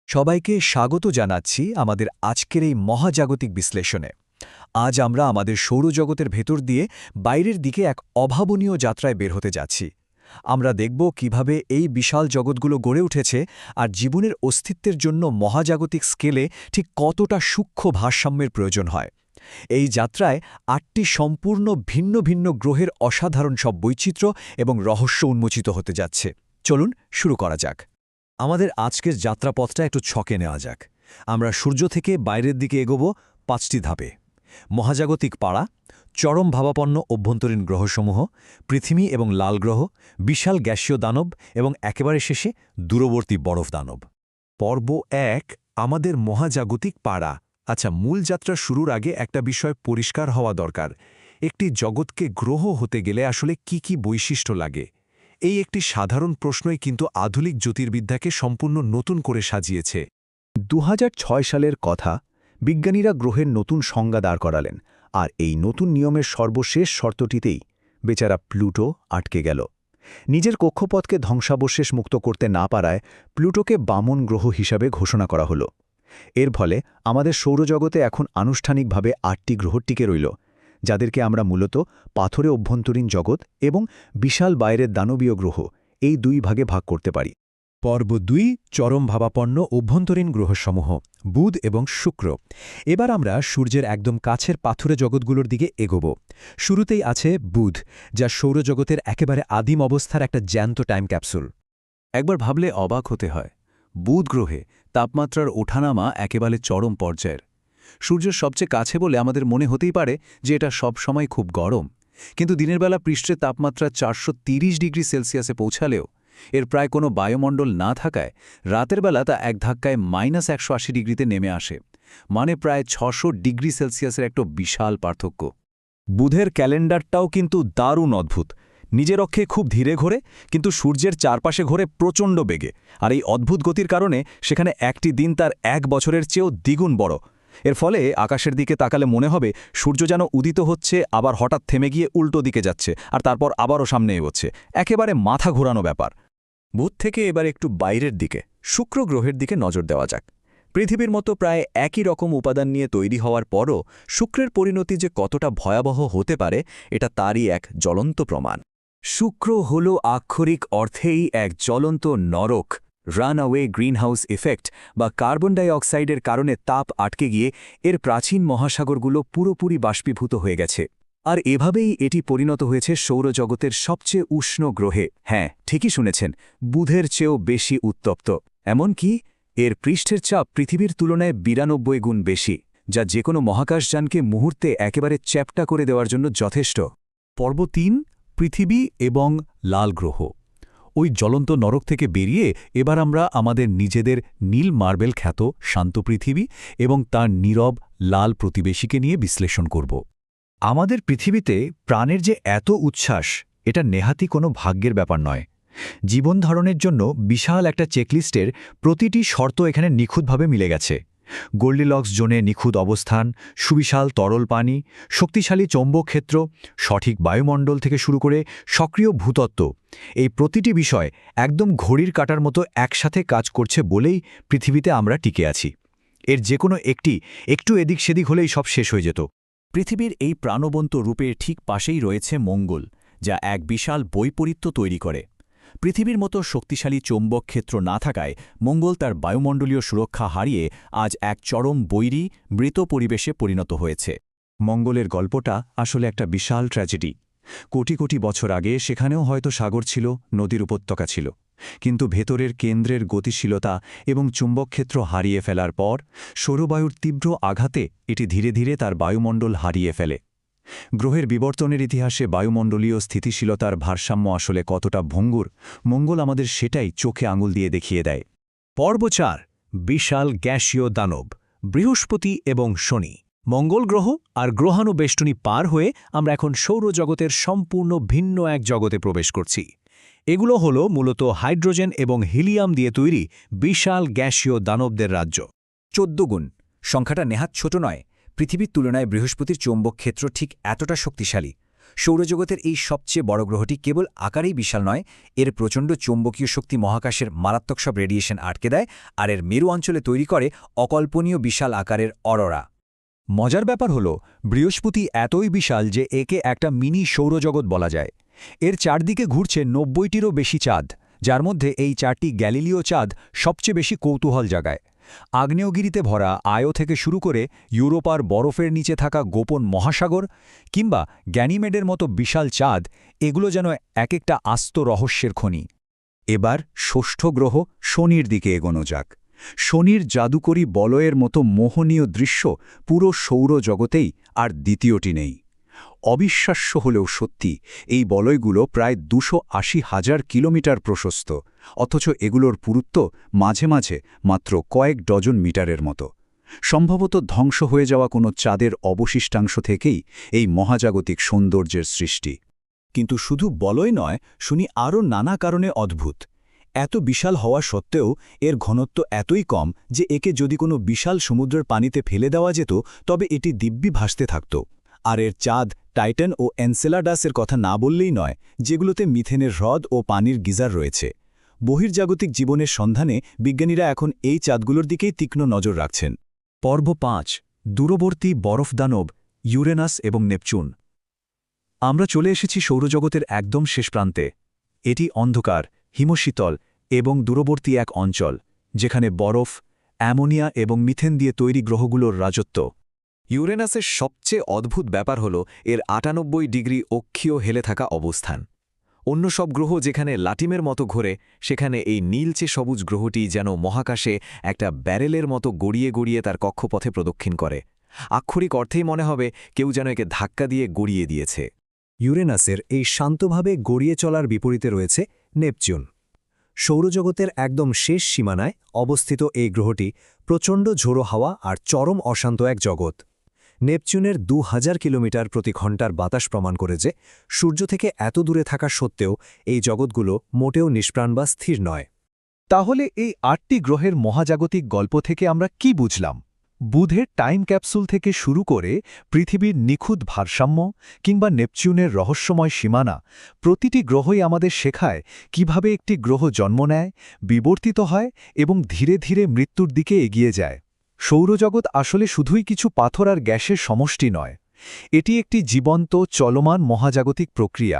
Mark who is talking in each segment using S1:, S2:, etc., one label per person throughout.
S1: সবাইকে স্বাগত জানাচ্ছি আমাদের আজকের এই মহাজাগতিক বিশ্লেষণে। আজ আমরা আমাদের সৌরজগতের ভেতর দিয়ে বাইরের দিকে এক অভাবনীয় যাত্রায় বের হতে যাচ্ছি। আমরা দেখব কিভাবে এই বিশাল জগৎগুলো গড়ে উঠেছে আর জীবনের অস্তিত্বের জন্য মহাজাগতিক স্কেলে ঠিক কতটা সূক্ষ্ম ভারসাম্যের প্রয়োজন হয়। এই যাত্রায় ৮টি সম্পূর্ণ ভিন্ন ভিন্ন গ্রহের অসাধারণ সব বৈচিত্র্য এবং রহস্য উন্মোচিত হতে যাচ্ছে। চলুন শুরু করা যাক। আমাদের আজকের যাত্রাপথটা একটু ছকে নেওয়া যাক। আমরা সূর্য থেকে বাইরের দিকে এগোব ৫টি ধাপে: মহাজাগতিক পাড়া, চরম ভাবাপন্ন অভ্যন্তরীণ গ্রহসমূহ, পৃথিবী এবং লাল গ্রহ, বিশাল গ্যাসীয় দানব এবং একেবারে শেষে দূরবর্তী বরফ দানব।
S2: পর্ব ১, আমাদের মহাজাগতিক পাড়া। আচ্ছা, মূল যাত্রা শুরুর আগে একটা বিষয় পরিষ্কার হওয়া দরকার। একটি জগৎকে গ্রহ হতে গেলে আসলে কি কি বৈশিষ্ট্য লাগে? এই একটি সাধারণ প্রশ্নই কিন্তু আধুনিক জ্যোতির্বিদ্যাকে সম্পূর্ণ নতুন করে সাজিয়েছে।
S3: ২০০৬ সালের কথা, বিজ্ঞানীরা গ্রহের নতুন সংজ্ঞা দাঁড় করালেন, আর এই নতুন নিয়মের সর্বশেষ শর্তটিতেই বেচারা প্লুটো আটকে গেল। নিজের কক্ষপথকে ধ্বংসাবশেষ মুক্ত করতে না পারায় প্লুটোকে বামন গ্রহ হিসাবে ঘোষণা করা হলো। এর ফলে আমাদের সৌরজগতে এখন আনুষ্ঠানিকভাবে ৮টি গ্রহ টিকে রইল, যাদেরকে আমরা মূলত পাথরে অভ্যন্তরীণ জগৎ এবং বিশাল বাইরের দানবীয় গ্রহ এই দুই ভাগে ভাগ করতে পারি।
S1: পর্ব ২, চরম ভাবাপন্ন অভ্যন্তরীণ গ্রহসমূহ, বুধ এবং শুক্র। এবার আমরা সূর্যের একদম কাছের পাথুরে জগৎগুলোর দিকে এগোব। শুরুতেই আছে বুধ, যা সৌরজগতের একেবারে আদিম অবস্থার একটা জ্যান্ত টাইম ক্যাপসুল।
S4: একবার ভাবলে অবাক হতে হয়, বুধ গ্রহে তাপমাত্রার ওঠানামা একেবারে চরম পর্যায়ের। সূর্যের সবচেয়ে কাছে বলে আমাদের মনে হতেই পারে যে এটা সবসময় খুব গরম, কিন্তু দিনের বেলা পৃষ্ঠের তাপমাত্রা ৪৩০ ডিগ্রি সেলসিয়াসে পৌঁছালেও এর প্রায় কোনো বায়ুমণ্ডল না থাকায় রাতের বেলা তা এক ধাক্কায় -১৮০ ডিগ্রিতে নেমে আসে, মানে প্রায় ৬০০ ডিগ্রি সেলসিয়াসের একটা বিশাল পার্থক্য।
S3: বুধের ক্যালেন্ডারটাও কিন্তু দারুণ অদ্ভুত। নিজের অক্ষে খুব ধীরে ঘোরে, কিন্তু সূর্যের চারপাশে ঘোরে প্রচণ্ড বেগে, আর এই অদ্ভুত গতির কারণে সেখানে একটি দিন তার ১ বছরের চেয়েও দ্বিগুণ বড়। এর ফলে আকাশের দিকে তাকালে মনে হবে সূর্য যেন উদিত হচ্ছে, আবার হঠাৎ থেমে গিয়ে উল্টো দিকে যাচ্ছে, আর তারপর আবারও সামনে এগোচ্ছে। একেবারে মাথা ঘোরানো ব্যাপার।
S1: বুধ থেকে এবার একটু বাইরের দিকে শুক্র গ্রহের দিকে নজর দেওয়া যাক। পৃথিবীর মতো প্রায় একই রকম উপাদান নিয়ে তৈরি হওয়ার পরও শুক্রের পরিণতি যে কতটা ভয়াবহ হতে পারে, এটা তারই এক জ্বলন্ত প্রমাণ। শুক্র হল আক্ষরিক অর্থেই এক জ্বলন্ত নরক। রানঅ্যাওয়ে গ্রিনহাউস ইফেক্ট বা কার্বন ডাই অক্সাইডের কারণে তাপ আটকে গিয়ে এর প্রাচীন মহাসাগরগুলো পুরোপুরি বাষ্পীভূত হয়ে গেছে। আর এভাবেই এটি পরিণত হয়েছে সৌরজগতের সবচেয়ে উষ্ণ গ্রহে। হ্যাঁ, ঠিকই শুনেছেন, বুধের চেয়েও বেশি উত্তপ্ত। এমনকি এর পৃষ্ঠের চাপ পৃথিবীর তুলনায় ৯২ গুণ বেশি, যা যে কোনো মহাকাশযানকে মুহূর্তে একেবারে চ্যাপ্টা করে দেওয়ার জন্য যথেষ্ট।
S3: পর্ব ৩, পৃথিবী এবং লাল গ্রহ। ওই জ্বলন্ত নরক থেকে বেরিয়ে এবার আমরা আমাদের নিজেদের নীল মার্বেল খ্যাত শান্ত পৃথিবী এবং তার নীরব লাল প্রতিবেশীকে নিয়ে বিশ্লেষণ করব। আমাদের পৃথিবীতে প্রাণের যে এত উচ্ছ্বাস, এটা নেহাতি কোনো ভাগ্যের ব্যাপার নয়। জীবন ধারণের জন্য বিশাল একটা চেকলিস্টের প্রতিটি শর্ত এখানে নিখুঁতভাবে মিলে গেছে। গোল্ডিলক্স জোনে নিখুঁত অবস্থান, সুবিশাল তরল পানি, শক্তিশালী চৌম্বক ক্ষেত্র, সঠিক বায়ুমণ্ডল থেকে শুরু করে সক্রিয় ভূতত্ত্ব, এই প্রতিটি বিষয় একদম ঘড়ির কাঁটার মতো একসাথে কাজ করছে বলেই পৃথিবীতে আমরা টিকে আছি। এর যে কোনো একটু এদিক সেদিক হলেই সব শেষ হয়ে যেত।
S1: পৃথিবীর এই প্রাণবন্ত রূপের ঠিক পাশেই রয়েছে মঙ্গল, যা এক বিশাল বৈপরীত্য তৈরি করে। পৃথিবীর মতো শক্তিশালী চৌম্বক ক্ষেত্র না থাকায় মঙ্গল তার বায়ুমণ্ডলীয় সুরক্ষা হারিয়ে আজ এক চরম বৈরী মৃত পরিবেশে পরিণত হয়েছে।
S2: মঙ্গলের গল্পটা আসলে একটা বিশাল ট্র্যাজেডি। কোটি কোটি বছর আগে সেখানেও হয়তো সাগর ছিল, নদীর উপত্যকা ছিল, কিন্তু ভেতরের কেন্দ্রের গতিশীলতা এবং চুম্বকক্ষেত্র হারিয়ে ফেলার পর সৌরবায়ুর তীব্র আঘাতে এটি ধীরে ধীরে তার বায়ুমণ্ডল হারিয়ে ফেলে। গ্রহের বিবর্তনের ইতিহাসে বায়ুমণ্ডলীয় স্থিতিশীলতার ভারসাম্য আসলে কতটা ভঙ্গুর, মঙ্গল আমাদের সেটাই চোখে আঙুল দিয়ে দেখিয়ে দেয়।
S1: পর্ব ৪, বিশাল গ্যাসীয় দানব, বৃহস্পতি এবং শনি। মঙ্গল গ্রহ আর গ্রহাণুবেষ্টনী পার হয়ে আমরা এখন সৌরজগতের সম্পূর্ণ ভিন্ন এক জগতে প্রবেশ করছি। এগুলো হলো মূলত হাইড্রোজেন এবং হিলিয়াম দিয়ে তৈরি বিশাল গ্যাসীয় দানবদের রাজ্য। ১৪ গুণ। সংখ্যাটা নেহাত ছোট নয়। পৃথিবীর তুলনায় বৃহস্পতির চৌম্বক ক্ষেত্র ঠিক এতটা শক্তিশালী। সৌরজগতের এই সবচেয়ে বড় গ্রহটি কেবল আকারেই বিশাল নয়, এর প্রচণ্ড চৌম্বকীয় শক্তি মহাকাশের মারাত্মক সব রেডিয়েশন আটকে দেয় আর এর মেরু অঞ্চলে তৈরি করে অকল্পনীয় বিশাল আকারের অরোরা।
S3: মজার ব্যাপার হল বৃহস্পতি এতই বিশাল যে একে একটা মিনি সৌরজগৎ বলা যায়। এর চারদিকে ঘুরছে ৯০টিরও বেশি চাঁদ, যার মধ্যে এই 4টি গ্যালিলীয় চাঁদ সবচেয়ে বেশি কৌতূহল জাগায়। আগ্নেয়গিরিতে ভরা আয়ো থেকে শুরু করে ইউরোপার বরফের নিচে থাকা গোপন মহাসাগর কিংবা গ্যানিমেডের মতো বিশাল চাঁদ, এগুলো যেন এক একটা আস্ত রহস্যের খনি।
S2: এবার ষষ্ঠ গ্রহ শনির দিকে এগোনো যাক। শনির জাদুকরী বলয়ের মতো মোহনীয় দৃশ্য পুরো সৌরজগতেই আর দ্বিতীয়টি নেই। অবিশ্বাস্য হলেও সত্যি, এই বলয়গুলো প্রায় ২৮০,০০০ কিলোমিটার প্রশস্ত, অথচ এগুলোর পুরুত্ব মাঝে মাঝে মাত্র কয়েক ডজন মিটারের মতো। সম্ভবত ধ্বংস হয়ে যাওয়া কোনো চাঁদের অবশিষ্টাংশ থেকেই এই মহাজাগতিক সৌন্দর্যের সৃষ্টি।
S3: কিন্তু শুধু বলয় নয়, শনি আরও নানা কারণে অদ্ভুত। এত বিশাল হওয়া সত্ত্বেও এর ঘনত্ব এতই কম যে একে যদি কোনো বিশাল সমুদ্রের পানিতে ফেলে দেওয়া যেত তবে এটি দিব্যি ভাসতে থাকত। আর এর চাঁদ টাইটান ও এনসেলাডাসের কথা না বললেই নয়, যেগুলোতে মিথেনের হ্রদ ও পানির গিজার রয়েছে। বহির্জাগতিক জীবনের সন্ধানে বিজ্ঞানীরা এখন এই চাঁদগুলোর দিকেই তীক্ষ্ণ নজর রাখছেন।
S2: পর্ব ৫, দূরবর্তী বরফদানব ইউরেনাস এবং নেপচুন। আমরা চলে এসেছি সৌরজগতের একদম শেষ প্রান্তে। এটি অন্ধকার, হিমশীতল এবং দূরবর্তী এক অঞ্চল, যেখানে বরফ, অ্যামোনিয়া এবং মিথেন দিয়ে তৈরি গ্রহগুলোর রাজত্ব।
S1: ইউরেনাসের সবচেয়ে অদ্ভুত ব্যাপার হল এর ৯৮ ডিগ্রি অক্ষীয় হেলে থাকা অবস্থান। অন্য সব গ্রহ যেখানে লাটিমের মতো ঘোরে, সেখানে এই নীলচে সবুজ গ্রহটি যেন মহাকাশে একটা ব্যারেলের মতো গড়িয়ে গড়িয়ে তার কক্ষপথে প্রদক্ষিণ করে। আক্ষরিক অর্থেই মনে হবে কেউ যেন একে ধাক্কা দিয়ে গড়িয়ে দিয়েছে।
S5: ইউরেনাসের এই শান্তভাবে গড়িয়ে চলার বিপরীতে রয়েছে নেপচুন। সৌরজগতের একদম শেষ সীমানায় অবস্থিত এই গ্রহটি প্রচণ্ড ঝোড়ো হাওয়া আর চরম অশান্ত এক জগৎ। নেপচুনের ২০০০ কিলোমিটার প্রতি ঘণ্টার বাতাস প্রমাণ করে যে সূর্য থেকে এত দূরে থাকা সত্ত্বেও এই জগৎগুলো মোটেও নিষ্প্রাণ বা স্থির নয়।
S3: তাহলে এই ৮টি গ্রহের মহাজাগতিক গল্প থেকে আমরা কি বুঝলাম? বুধের টাইম ক্যাপসুল থেকে শুরু করে পৃথিবীর নিখুঁত ভারসাম্য কিংবা নেপচুনের রহস্যময় সীমানা, প্রতিটি গ্রহই আমাদের শেখায় কিভাবে একটি গ্রহ জন্ম নেয়, বিবর্তিত হয় এবং ধীরে ধীরে মৃত্যুর দিকে এগিয়ে যায়। সৌরজগৎ আসলে শুধুই কিছু পাথর আর গ্যাসের সমষ্টি নয়, এটি একটি জীবন্ত, চলমান মহাজাগতিক প্রক্রিয়া।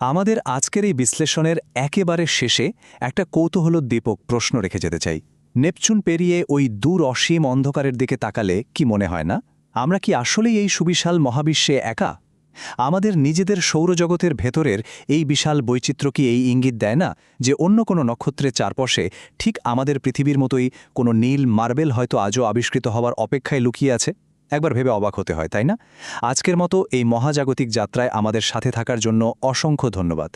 S4: আমাদের আজকের এই বিশ্লেষণের একেবারে শেষে একটা কৌতূহলোদ্দীপক প্রশ্ন রেখে যেতে চাই। নেপচুন পেরিয়ে ওই দূর অসীম অন্ধকারের দিকে তাকালে কি মনে হয় না, আমরা কি আসলেই এই সুবিশাল মহাবিশ্বে একা? আমাদের নিজেদের সৌরজগতের ভেতরের এই বিশাল বৈচিত্র্য কি এই ইঙ্গিত দেয় না যে অন্য কোনো নক্ষত্রের চারপাশে ঠিক আমাদের পৃথিবীর মতোই কোনো নীল মার্বেল হয়তো আজও আবিষ্কৃত হওয়ার অপেক্ষায় লুকিয়ে আছে? একবার ভেবে অবাক হতে হয়, তাই না? আজকের মতো এই মহাজাগতিক যাত্রায় আমাদের সাথে থাকার জন্য অসংখ্য ধন্যবাদ।